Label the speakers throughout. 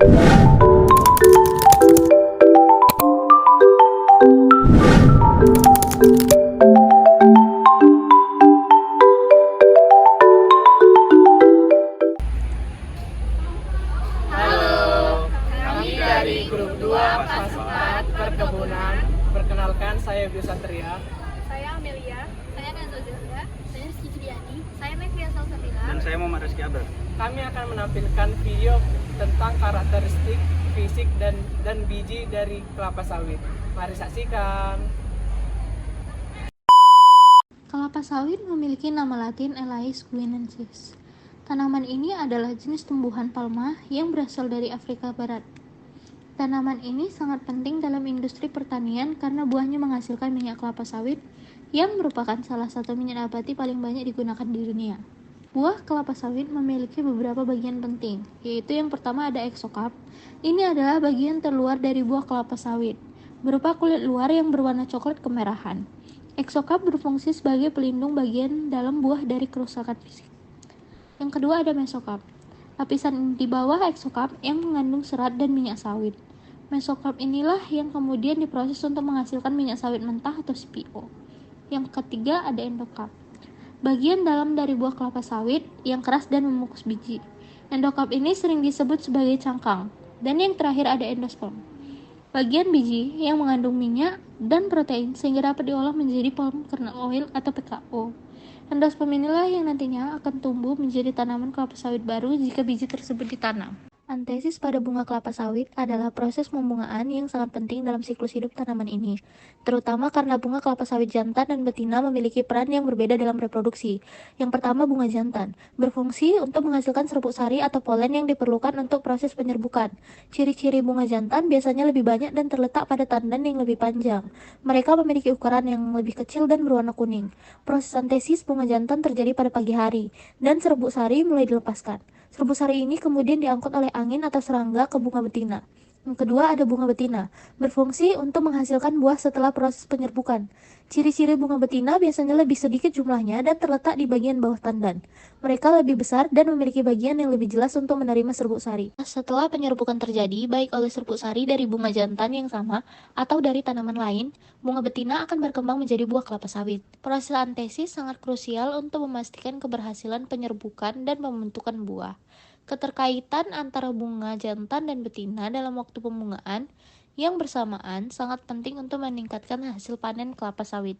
Speaker 1: Halo, kami dari grup 2 kelas 4 perkebunan. Perkenalkan, saya Bio Satria.
Speaker 2: Saya Amelia. Saya Kenzo Zelda. Saya Rizky Juliani. Saya Mevria Salsabila.
Speaker 3: Dan saya Muhammad Rizky Abel.
Speaker 1: Kami akan menampilkan video tentang karakteristik fisik dan biji dari kelapa sawit. Mari saksikan.
Speaker 4: Kelapa sawit memiliki nama latin Elais guinensis. Tanaman ini adalah jenis tumbuhan palma yang berasal dari Afrika Barat. Tanaman ini sangat penting dalam industri pertanian karena buahnya menghasilkan minyak kelapa sawit yang merupakan salah satu minyak nabati paling banyak digunakan di dunia. Buah kelapa sawit memiliki beberapa bagian penting, yaitu yang pertama ada eksokap. Ini adalah bagian terluar dari buah kelapa sawit, berupa kulit luar yang berwarna coklat kemerahan. Eksokap berfungsi sebagai pelindung bagian dalam buah dari kerusakan fisik. Yang kedua ada mesokap. Lapisan di bawah eksokap yang mengandung serat dan minyak sawit. Mesokap inilah yang kemudian diproses untuk menghasilkan minyak sawit mentah atau CPO. Yang ketiga ada endokap. Bagian dalam dari buah kelapa sawit yang keras dan membungkus biji. Endokap ini sering disebut sebagai cangkang. Dan yang terakhir ada endosperm. Bagian biji yang mengandung minyak dan protein sehingga dapat diolah menjadi palm kernel oil atau PKO. Endosperm inilah yang nantinya akan tumbuh menjadi tanaman kelapa sawit baru jika biji tersebut ditanam. Antesis pada bunga kelapa sawit adalah proses pembungaan yang sangat penting dalam siklus hidup tanaman ini, terutama karena bunga kelapa sawit jantan dan betina memiliki peran yang berbeda dalam reproduksi. Yang pertama, bunga jantan berfungsi untuk menghasilkan serbuk sari atau polen yang diperlukan untuk proses penyerbukan. Ciri-ciri bunga jantan biasanya lebih banyak dan terletak pada tandan yang lebih panjang. Mereka memiliki ukuran yang lebih kecil dan berwarna kuning. Proses antesis bunga jantan terjadi pada pagi hari, dan serbuk sari mulai dilepaskan. Serbuk sari ini kemudian diangkut oleh angin atau serangga ke bunga betina. Yang kedua ada bunga betina, berfungsi untuk menghasilkan buah setelah proses penyerbukan. Ciri-ciri bunga betina biasanya lebih sedikit jumlahnya dan terletak di bagian bawah tandan. Mereka lebih besar dan memiliki bagian yang lebih jelas untuk menerima serbuk sari. Setelah penyerbukan terjadi, baik oleh serbuk sari dari bunga jantan yang sama atau dari tanaman lain, bunga betina akan berkembang menjadi buah kelapa sawit. Proses antesis sangat krusial untuk memastikan keberhasilan penyerbukan dan pembentukan buah. Keterkaitan antara bunga jantan dan betina dalam waktu pembungaan yang bersamaan sangat penting untuk meningkatkan hasil panen kelapa sawit.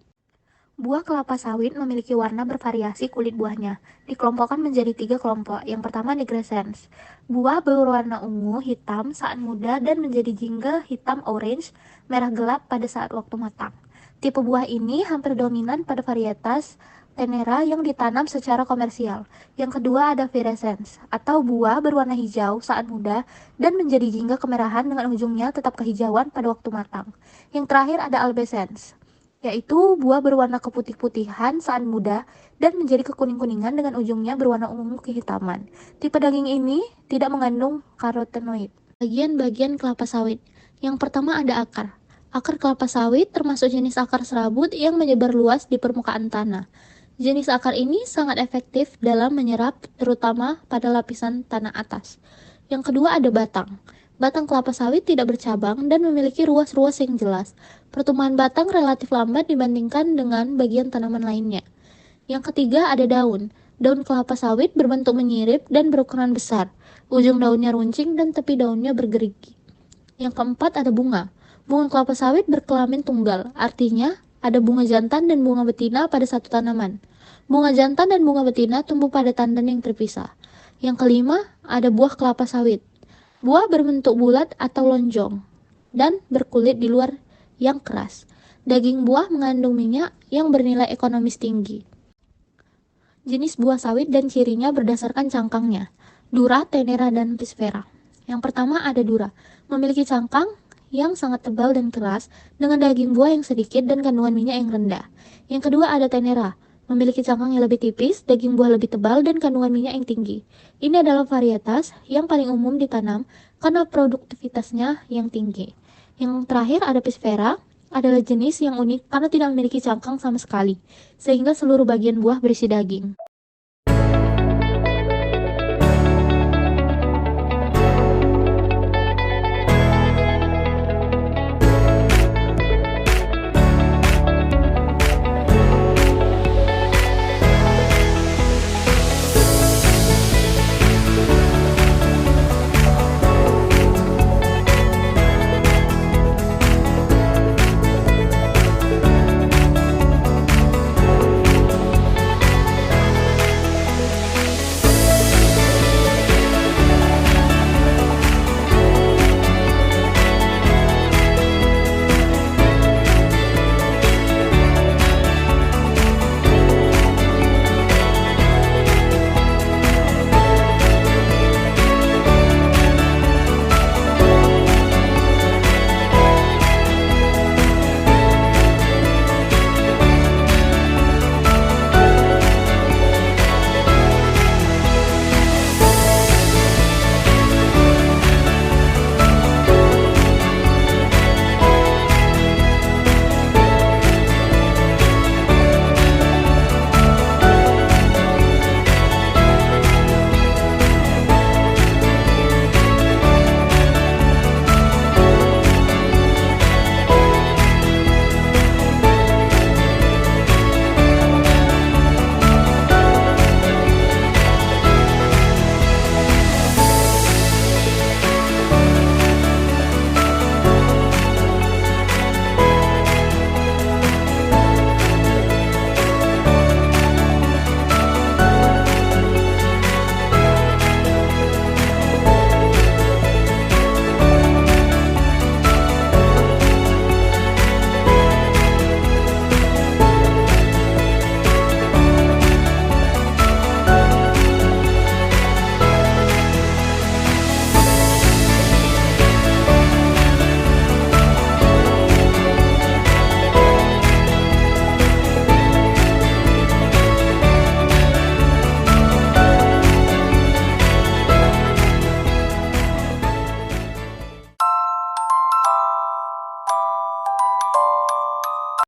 Speaker 4: Buah kelapa sawit memiliki warna bervariasi kulit buahnya, dikelompokkan menjadi 3 kelompok. Yang pertama nigrescens. Buah berwarna ungu hitam saat muda dan menjadi jingga hitam orange merah gelap pada saat waktu matang. Tipe buah ini hampir dominan pada varietas Tenera yang ditanam secara komersial. Yang kedua ada virescens, atau buah berwarna hijau saat muda dan menjadi jingga kemerahan dengan ujungnya tetap kehijauan pada waktu matang. Yang terakhir ada albescens, yaitu buah berwarna keputih-putihan saat muda dan menjadi kekuning-kuningan dengan ujungnya berwarna ungu kehitaman. Tipe daging ini tidak mengandung karotenoid. Bagian-bagian kelapa sawit. Yang pertama ada akar. Akar kelapa sawit termasuk jenis akar serabut yang menyebar luas di permukaan tanah. Jenis akar ini sangat efektif dalam menyerap, terutama pada lapisan tanah atas. Yang kedua ada batang. Batang kelapa sawit tidak bercabang dan memiliki ruas-ruas yang jelas. Pertumbuhan batang relatif lambat dibandingkan dengan bagian tanaman lainnya. Yang ketiga ada daun. Daun kelapa sawit berbentuk menyirip dan berukuran besar. Ujung daunnya runcing dan tepi daunnya bergerigi. Yang keempat ada bunga. Bunga kelapa sawit berkelamin tunggal, artinya ada bunga jantan dan bunga betina pada satu tanaman. Bunga jantan dan bunga betina tumbuh pada tandan yang terpisah. Yang kelima, ada buah kelapa sawit. Buah berbentuk bulat atau lonjong dan berkulit di luar yang keras. Daging buah mengandung minyak yang bernilai ekonomis tinggi. Jenis buah sawit dan cirinya berdasarkan cangkangnya. Dura, Tenera, dan Pisifera. Yang pertama ada dura, memiliki cangkang yang sangat tebal dan keras dengan daging buah yang sedikit dan kandungan minyak yang rendah. Yang kedua ada Tenera, memiliki cangkang yang lebih tipis, daging buah lebih tebal dan kandungan minyak yang tinggi. Ini adalah varietas yang paling umum ditanam karena produktivitasnya yang tinggi. Yang terakhir ada Pisifera, adalah jenis yang unik karena tidak memiliki cangkang sama sekali, sehingga seluruh bagian buah berisi daging.